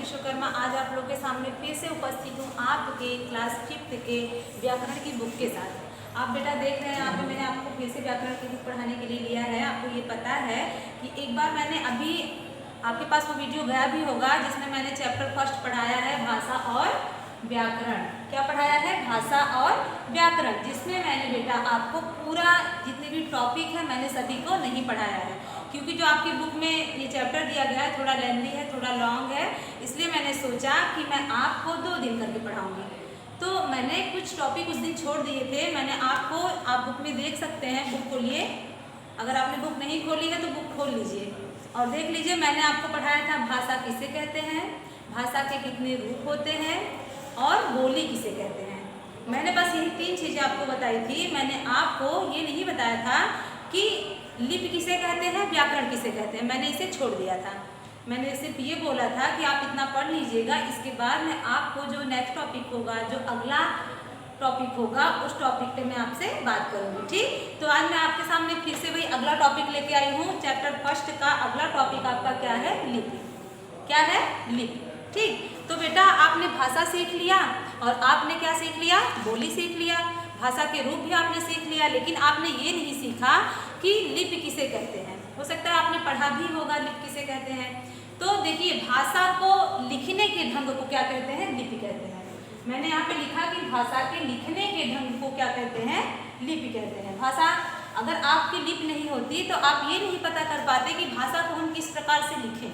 विश्वकर्मा आज आप लोग के सामने फिर से उपस्थित हूँ आपके क्लास 5th के व्याकरण की बुक के साथ। आप बेटा देख रहे हैं यहाँ पे मैंने आपको फिर से व्याकरण की बुक पढ़ाने के लिए लिया है। आपको ये पता है कि एक बार मैंने अभी आपके पास वो वीडियो गया भी होगा जिसमें मैंने चैप्टर फर्स्ट पढ़ाया है भाषा और व्याकरण। क्या पढ़ाया है? भाषा और व्याकरण, जिसमें मैंने बेटा आपको पूरा जितने भी टॉपिक है मैंने सभी को नहीं पढ़ाया है, क्योंकि जो आपकी बुक में ये चैप्टर दिया गया है थोड़ा लेंथी है, थोड़ा लॉन्ग है, इसलिए मैंने सोचा कि मैं आपको 2 दिन करके पढ़ाऊंगी। तो मैंने कुछ टॉपिक उस दिन छोड़ दिए थे। मैंने आपको, आप बुक में देख सकते हैं, बुक खोलिए। अगर आपने बुक नहीं खोली है तो बुक खोल लीजिए और देख लीजिए। मैंने आपको पढ़ाया था भाषा किसे कहते हैं, भाषा के कितने रूप होते हैं और बोली किसे कहते हैं। मैंने बस यही 3 चीज़ें आपको बताई थी। मैंने आपको ये नहीं बताया था कि लिपि किसे कहते हैं, व्याकरण किसे कहते हैं। मैंने इसे छोड़ दिया था। मैंने सिर्फ ये बोला था कि आप इतना पढ़ लीजिएगा, इसके बाद मैं आपको जो नेक्स्ट टॉपिक होगा, जो अगला टॉपिक होगा, उस टॉपिक पे मैं आपसे बात करूंगी। ठीक, तो आज मैं आपके सामने फिर से वही अगला टॉपिक लेके आई हूँ। चैप्टर फर्स्ट का अगला टॉपिक आपका क्या है? लिपि। क्या है? लिपि। ठीक, तो बेटा आपने भाषा सीख लिया और आपने क्या सीख लिया? बोली सीख लिया, भाषा के रूप भी आपने सीख लिया, लेकिन आपने ये नहीं सीखा कि लिपि किसे कहते हैं। हो सकता है आपने पढ़ा भी होगा लिपि किसे कहते हैं। तो देखिए, भाषा को लिखने के ढंग को क्या कहते हैं? लिपि कहते हैं। मैंने यहाँ पे लिखा कि भाषा के लिखने के ढंग को क्या कहते हैं? लिपि कहते हैं। भाषा, अगर आपकी लिपि नहीं होती तो आप ये नहीं पता कर पाते कि भाषा को हम किस प्रकार से लिखें,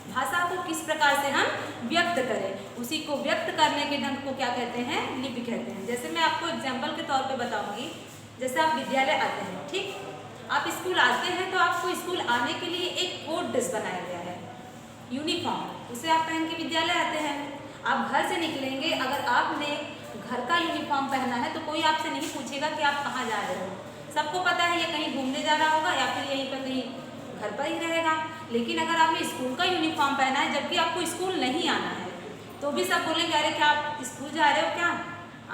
भाषा को किस प्रकार से हम व्यक्त करें। उसी को व्यक्त करने के ढंग को क्या कहते हैं? लिपि कहते हैं। जैसे मैं आपको एग्जाम्पल के तौर पे बताऊंगी। जैसे आप विद्यालय आते हैं, ठीक, आप स्कूल आते हैं तो आपको स्कूल आने के लिए एक कोड ड्रेस बनाया गया है, यूनिफॉर्म, उसे आप पहन के विद्यालय आते हैं। आप घर से निकलेंगे, अगर आपने घर का यूनिफॉर्म पहना है तो कोई आपसे नहीं पूछेगा कि आप कहाँ जा रहे हो। सबको पता है ये कहीं घूमने जा रहा होगा या फिर यहीं पर कहीं घर पर ही रहेगा। लेकिन अगर आपने स्कूल का यूनिफॉर्म पहना है, जबकि आपको स्कूल नहीं आना है, तो भी सब बोलेंगे अरे क्या आप स्कूल जा रहे हो, क्या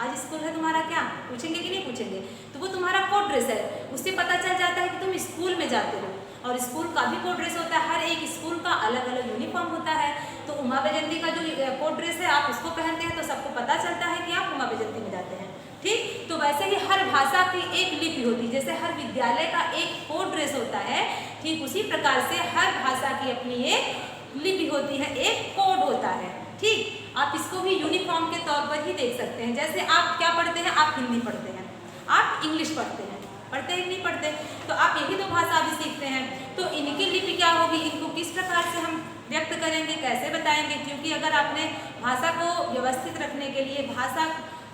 आज स्कूल है तुम्हारा, क्या पूछेंगे कि नहीं पूछेंगे। तो वो तुम्हारा कोड ड्रेस है, उससे पता चल जाता है कि तुम स्कूल में जाते हो। और स्कूल का भी कोड ड्रेस होता है, हर एक स्कूल का अलग अलग यूनिफॉर्म होता है। तो उमा वैजयंती का जो कोड ड्रेस है आप उसको पहनते हैं तो सबको पता चलता है कि आप उमा वैजयंती में जाते हैं। ठीक, तो वैसे ही हर भाषा की एक लिपि होती है, जैसे हर विद्यालय का एक कोड ड्रेस होता है, ठीक उसी प्रकार से हर भाषा की अपनी एक लिपि होती है, एक कोड होता है। ठीक, आप इसको भी यूनिफॉर्म के तौर पर ही देख सकते हैं। जैसे आप क्या पढ़ते हैं? आप हिंदी पढ़ते हैं, आप इंग्लिश पढ़ते हैं, पढ़ते हैं कि नहीं पढ़ते? तो आप यही तो भाषा भी सीखते हैं। तो इनकी लिपि क्या होगी, इनको किस प्रकार से हम व्यक्त करेंगे, कैसे बताएंगे? क्योंकि अगर आपने भाषा को व्यवस्थित रखने के लिए, भाषा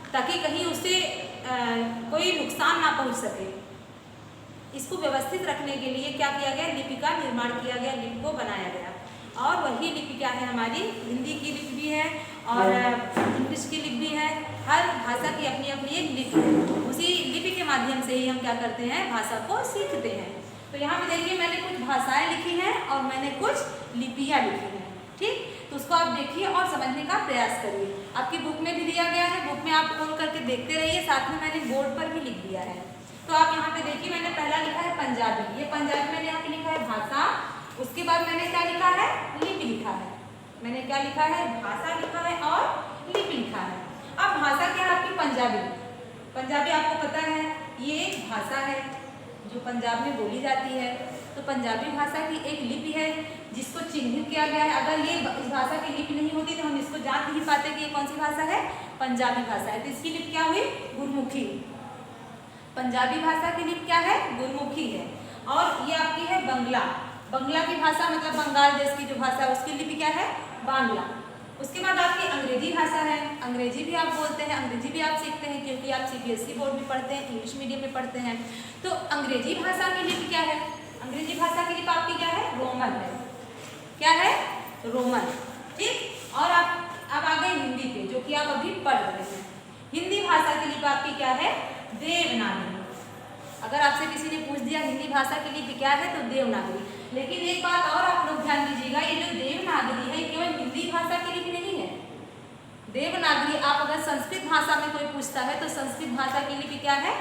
ताकि कहीं उससे कोई नुकसान ना पहुंच सके, इसको व्यवस्थित रखने के लिए क्या किया गया? लिपि का निर्माण किया गया, लिपि को बनाया गया। और वही लिपि क्या है? हमारी हिंदी की लिपि भी है और इंग्लिश की लिपि भी है। हर भाषा की अपनी अपनी एक लिपि है। उसी लिपि के माध्यम से ही हम क्या करते हैं? भाषा को सीखते हैं। तो यहाँ पे देखिए, मैंने कुछ भाषाएं लिखी हैं और मैंने कुछ लिपियाँ लिखी हैं। ठीक, तो उसको आप देखिए और समझने का प्रयास करिए। आपकी बुक में भी दिया गया है, बुक में आप खोल करके देखते रहिए, साथ में मैंने बोर्ड पर भी लिख दिया है। तो आप यहाँ पे देखिए, मैंने पहला लिखा है पंजाबी। ये पंजाबी मैंने यहाँ पे लिखा है भाषा। उसके बाद मैंने क्या लिखा है? लिपि लिखा है। मैंने क्या लिखा है? भाषा लिखा है और लिपि लिखा है। अब भाषा क्या है आपकी? पंजाबी। पंजाबी आपको पता है ये एक भाषा है जो पंजाब में बोली जाती है। तो पंजाबी भाषा की एक लिपि है जिसको चिन्हित किया गया है। अगर ये इस भाषा की लिपि नहीं होती तो हम इसको जान नहीं पाते कि ये कौन सी भाषा है? पंजाबी भाषा है। तो इसकी लिपि क्या हुई? गुरमुखी। पंजाबी भाषा की लिपि क्या है? गुरमुखी है। और ये आपकी है बंगला। बंगला की भाषा मतलब बंगाल देश की जो भाषा है उसकी लिपि क्या है? बांग्ला। उसके बाद आपकी अंग्रेजी भाषा है। अंग्रेजी भी आप बोलते हैं, अंग्रेजी भी आप सीखते हैं क्योंकि आप सीबीएसई बोर्ड में पढ़ते हैं, इंग्लिश मीडियम में पढ़ते हैं। तो अंग्रेजी भाषा की लिपि क्या है? अंग्रेजी भाषा की लिपि आपकी क्या है? रोमन है। क्या है? रोमन। ठीक, और आप अब आ गए हिंदी पे, जो कि आप अभी पढ़ रहे हैं। हिंदी भाषा की लिपि आपकी क्या है? देवनागरी। अगर आपसे किसी ने पूछ दिया हिंदी भाषा की लिपि क्या है, तो देवनागरी। लेकिन एक बात और आप लोग ध्यान दीजिएगा, ये जो देवनागरी है केवल हिंदी भाषा की लिपि नहीं है। देवनागरी, आप अगर संस्कृत भाषा में कोई पूछता है तो संस्कृत भाषा की लिपि क्या है?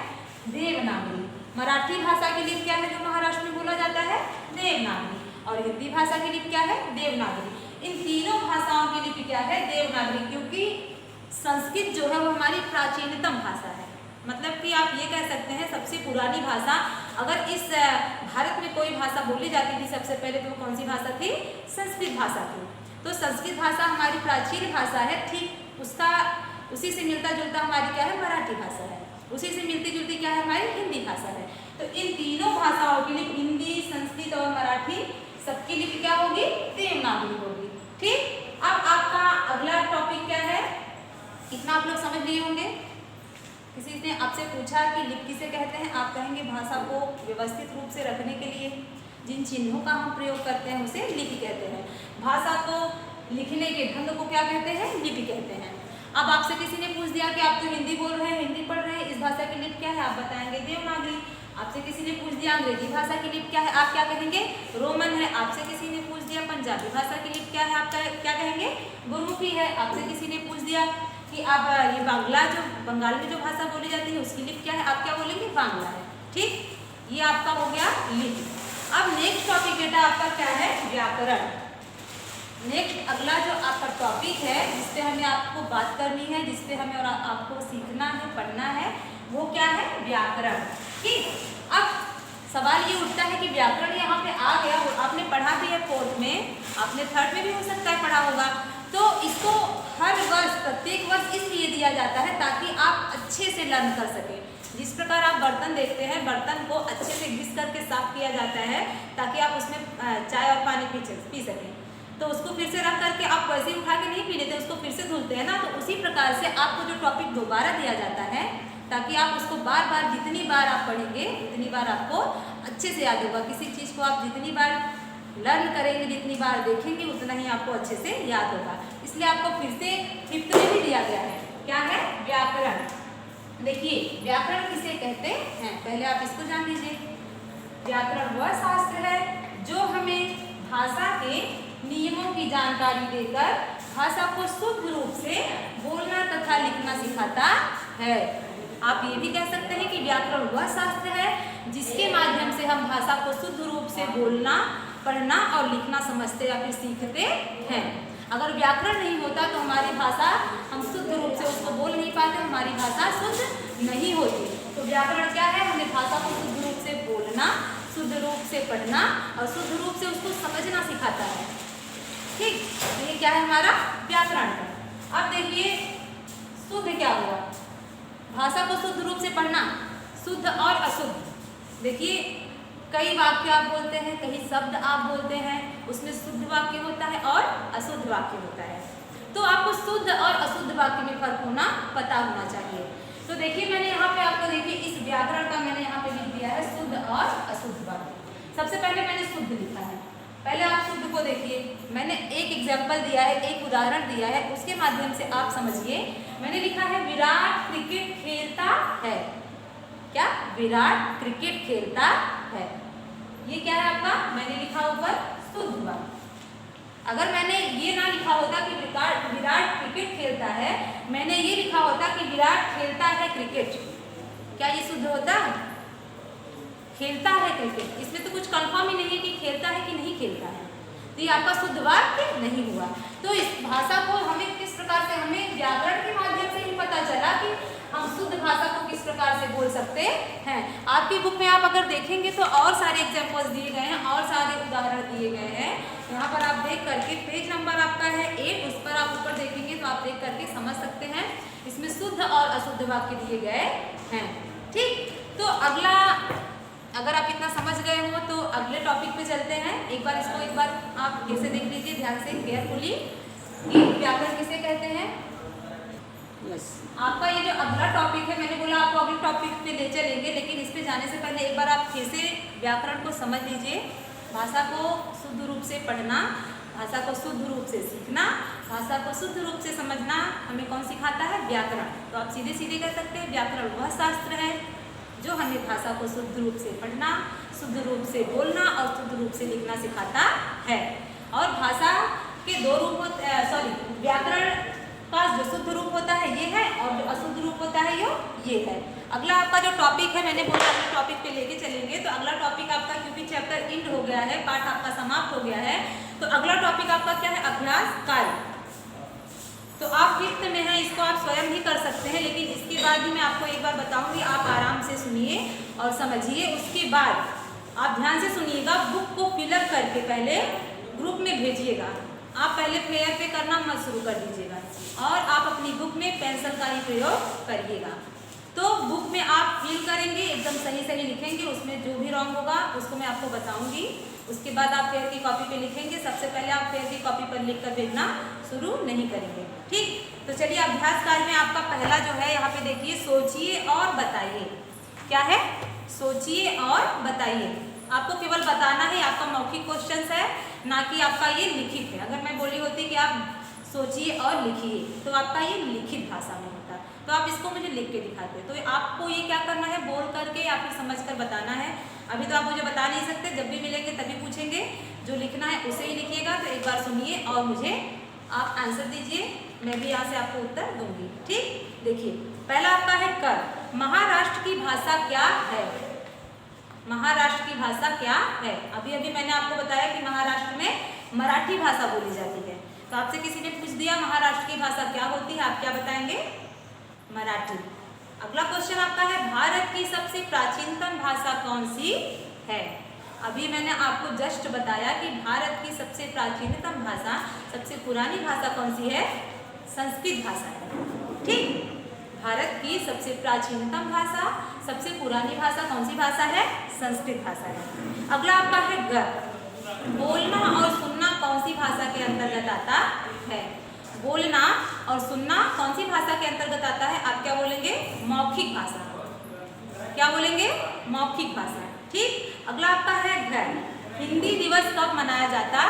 देवनागरी। मराठी भाषा की लिपि क्या है जो महाराष्ट्र में बोला जाता है? देवनागरी। और हिंदी भाषा की लिपि क्या है? देवनागरी। इन तीनों भाषाओं की लिपि क्या है? देवनागरी, क्योंकि संस्कृत जो है वो हमारी प्राचीनतम भाषा है। मतलब कि आप ये कह सकते हैं सबसे पुरानी भाषा। अगर इस भारत में कोई भाषा बोली जाती थी सबसे पहले तो वो कौन सी भाषा थी? संस्कृत भाषा थी। तो संस्कृत भाषा हमारी प्राचीन भाषा है। ठीक उसी से मिलता जुलता हमारी क्या है? मराठी भाषा है। उसी से मिलती जुलती क्या है? हमारी हिंदी भाषा है। तो इन तीनों भाषाओं की लिपि, हिंदी, संस्कृत और मराठी, सबकी लिपि क्या होगी? देवनागरी होगी। ठीक, अब आपका अगला टॉपिक क्या है? इतना आप लोग समझ लिए होंगे। किसी ने आपसे पूछा कि लिपि किसे कहते हैं, आप कहेंगे भाषा को व्यवस्थित रूप से रखने के लिए जिन चिन्हों का हम प्रयोग करते हैं उसे लिपि कहते हैं। भाषा को लिखने के ढंग को क्या कहते हैं? लिपि कहते हैं। अब आपसे किसी ने पूछ दिया कि आप तो हिंदी बोल रहे हैं, हिंदी पढ़ रहे हैं, इस भाषा की लिपि क्या है? आप बताएंगे देवनागरी। आपसे किसी ने पूछ दिया अंग्रेजी भाषा की लिपि क्या है? आप क्या कहेंगे? रोमन है। आपसे किसी ने पूछ दिया पंजाबी भाषा की लिपि क्या है? आप क्या कहेंगे? गुरमुखी है। आपसे किसी ने पूछ दिया कि आप ये बंगाल में जो भाषा बोली जाती है उसकी लिपि क्या है? आप क्या बोलेंगे? बांग्ला है। ठीक, ये आपका हो गया लिपि। अब नेक्स्ट टॉपिक बेटा आपका क्या है? व्याकरण। नेक्स्ट अगला जो आपका टॉपिक है जिसपे हमें आपको बात करनी है, जिसपे हमें और आपको सीखना है, पढ़ना है, वो क्या है? व्याकरण। ठीक, अब सवाल ये उठता है कि व्याकरण यहाँ पे आ गया, आपने पढ़ा भी है 4th में, आपने 3rd में भी हो सकता है पढ़ा होगा। तो इसको हर वर्ष, प्रत्येक वर्ष इसलिए दिया जाता है ताकि आप अच्छे से लर्न कर सकें। जिस प्रकार आप बर्तन देखते हैं, बर्तन को अच्छे से घिस करके साफ किया जाता है ताकि आप उसमें चाय और पानी पी सकें। तो उसको फिर से रख करके आप वैसे ही उठा के नहीं पी लेते, उसको फिर से धुलते हैं ना। तो उसी प्रकार से आपको जो टॉपिक दोबारा दिया जाता है ताकि आप उसको बार बार, जितनी बार आप पढ़ेंगे उतनी बार आपको अच्छे से याद होगा। किसी चीज़ को आप जितनी बार लर्न करेंगे, जितनी बार देखेंगे, उतना ही आपको अच्छे से याद होगा। इसलिए आपको फिर से 5th में भी दिया गया है। क्या है? व्याकरण। देखिए व्याकरण किसे कहते हैं, पहले आप इसको जान लीजिए। व्याकरण वह शास्त्र है जो हमें भाषा के नियमों की जानकारी देकर भाषा को शुद्ध रूप से बोलना तथा लिखना सिखाता है। आप ये भी कह सकते हैं कि व्याकरण वह शास्त्र है जिसके माध्यम से हम भाषा को शुद्ध रूप से बोलना, पढ़ना और लिखना समझते या फिर सीखते हैं। अगर व्याकरण नहीं होता तो हमारी भाषा, हम शुद्ध रूप से उसको बोल नहीं पाते, हमारी भाषा शुद्ध नहीं होती। तो व्याकरण क्या है? हमें भाषा को शुद्ध रूप से बोलना, शुद्ध रूप से पढ़ना और शुद्ध रूप से उसको समझना सिखाता है। ठीक, तो ये क्या है हमारा? व्याकरण। अब देखिए शुद्ध क्या हुआ? भाषा को शुद्ध रूप से पढ़ना, शुद्ध और अशुद्ध। देखिए कई वाक्य आप बोलते हैं, कई शब्द आप बोलते हैं, उसमें शुद्ध वाक्य होता है और अशुद्ध वाक्य होता है। तो आपको शुद्ध और अशुद्ध वाक्य में फर्क होना पता होना चाहिए। तो देखिए मैंने यहाँ पे आपको देखिए इस व्याकरण का मैंने यहाँ पे लिख दिया है शुद्ध और अशुद्ध वाक्य। सबसे पहले मैंने शुद्ध लिखा है। पहले आप शुद्ध को देखिए, मैंने एक एग्जाम्पल दिया है, एक उदाहरण दिया है, उसके माध्यम से आप समझिए। मैंने लिखा है विराट क्रिकेट खेलता है। क्या? विराट क्रिकेट खेलता है। ये क्या है आपका? मैंने लिखा ऊपर शुद्ध वाक्य। अगर मैंने ये ना लिखा होता कि विराट क्रिकेट खेलता है, मैंने ये लिखा होता कि विराट खेलता है क्रिकेट, क्या ये शुद्ध होता? खेलता है क्रिकेट, इसमें तो कुछ कंफर्म ही नहीं है कि खेलता है कि नहीं खेलता है, तो ये आपका शुद्ध वाक्य नहीं हुआ। तो इस भाषा को हमें किस प्रकार से, हमें व्याकरण के माध्यम से ही पता चला कि हम शुद्ध भाषा को किस प्रकार से बोल सकते हैं। आपकी बुक में आप अगर देखेंगे तो और सारे एग्जाम्पल्स दिए गए हैं, और सारे उदाहरण दिए गए हैं। यहाँ पर आप देख करके पेज नंबर आपका है 8, उस पर आप ऊपर देखेंगे तो आप देख करके समझ सकते हैं। इसमें शुद्ध और अशुद्ध वाक्य दिए गए हैं। ठीक, तो अगला, अगर आप इतना समझ गए हो तो अगले टॉपिक पे चलते हैं। एक बार इसको एक बार आप कैसे देख लीजिए ध्यान से, केयरफुली, कि व्याकरण किसे कहते हैं। आपका ये जो अगला टॉपिक है, मैंने बोला आपको अगले टॉपिक पे ले चलेंगे, लेकिन इस पे जाने से पहले एक बार आप फिर से व्याकरण को समझ लीजिए। भाषा को शुद्ध रूप से पढ़ना, भाषा को शुद्ध रूप से सीखना, भाषा को शुद्ध रूप से समझना हमें कौन सिखाता है? व्याकरण। तो आप सीधे सीधे कह सकते हैं व्याकरण वह शास्त्र है जो हमें भाषा को शुद्ध रूप से पढ़ना, शुद्ध रूप से बोलना और शुद्ध रूप से लिखना सिखाता है। और भाषा के दो रूप होते हैं, व्याकरण का जो शुद्ध रूप होता है ये है, और जो अशुद्ध रूप होता है ये है। अगला आपका जो टॉपिक है, मैंने बोला अगले टॉपिक पे लेके चलेंगे, तो अगला टॉपिक आपका, क्योंकि चैप्टर एंड हो गया है, पाठ आपका समाप्त हो गया है, तो अगला टॉपिक आपका क्या है? अभ्यास बाद भी मैं आपको एक बार बताऊंगी, आप आराम से सुनिए और समझिए। उसके बाद आप ध्यान से सुनिएगा, बुक को फिलअप करके पहले ग्रुप में भेजिएगा। आप पहले प्लेयर पे करना मत शुरू कर दीजिएगा और आप अपनी बुक में पेंसिल का ही प्रयोग करिएगा। तो बुक में आप फिल करेंगे, एकदम सही सही लिखेंगे, उसमें जो भी रॉन्ग होगा उसको मैं आपको बताऊंगी। उसके बाद आप फेयर की कॉपी पे लिखेंगे। सबसे पहले आप फेयर की कॉपी पर लिख कर भेजना शुरू नहीं करेंगे, ठीक। तो चलिए अभ्यास कार्य में आपका पहला जो है यहाँ पे देखिए, सोचिए और बताइए। क्या है? सोचिए और बताइए। आपको केवल बताना है, आपका मौखिक क्वेश्चन है, ना कि आपका ये लिखित है। अगर मैं बोली होती कि आप सोचिए और लिखिए तो आपका ये लिखित भाषा में होता, तो आप इसको मुझे लिख के दिखाते। तो आपको ये क्या करना है, बोल करके या फिर समझ कर बताना है। अभी तो आप मुझे बता नहीं सकते, जब भी मिलेंगे तभी पूछेंगे। जो लिखना है उसे ही लिखिएगा। तो एक बार सुनिए और मुझे आप आंसर दीजिए, मैं भी यहाँ से आपको उत्तर दूंगी, ठीक। देखिए पहला आपका है कर। महाराष्ट्र की भाषा क्या है? महाराष्ट्र की भाषा क्या है? अभी अभी मैंने आपको बताया कि महाराष्ट्र में मराठी भाषा बोली जाती है। तो आपसे किसी ने पूछ दिया महाराष्ट्र की भाषा क्या होती है, आप क्या बताएंगे? मराठी। अगला क्वेश्चन आपका है, भारत की सबसे प्राचीनतम भाषा कौन सी है? अभी मैंने आपको जस्ट बताया कि भारत की सबसे प्राचीनतम भाषा, सबसे पुरानी भाषा कौन सी है? संस्कृत भाषा है, ठीक। भारत की सबसे प्राचीनतम भाषा, सबसे पुरानी भाषा कौन सी भाषा है? संस्कृत भाषा है। अगला आपका है ग। बोलना और सुनना कौन सी भाषा के अंतर्गत आता है? बोलना और सुनना कौन सी भाषा के अंतर्गत आता है? आप क्या बोलेंगे? मौखिक भाषा। क्या बोलेंगे? मौखिक भाषा, ठीक। अगला आपका है घर। हिंदी दिवस कब मनाया जाता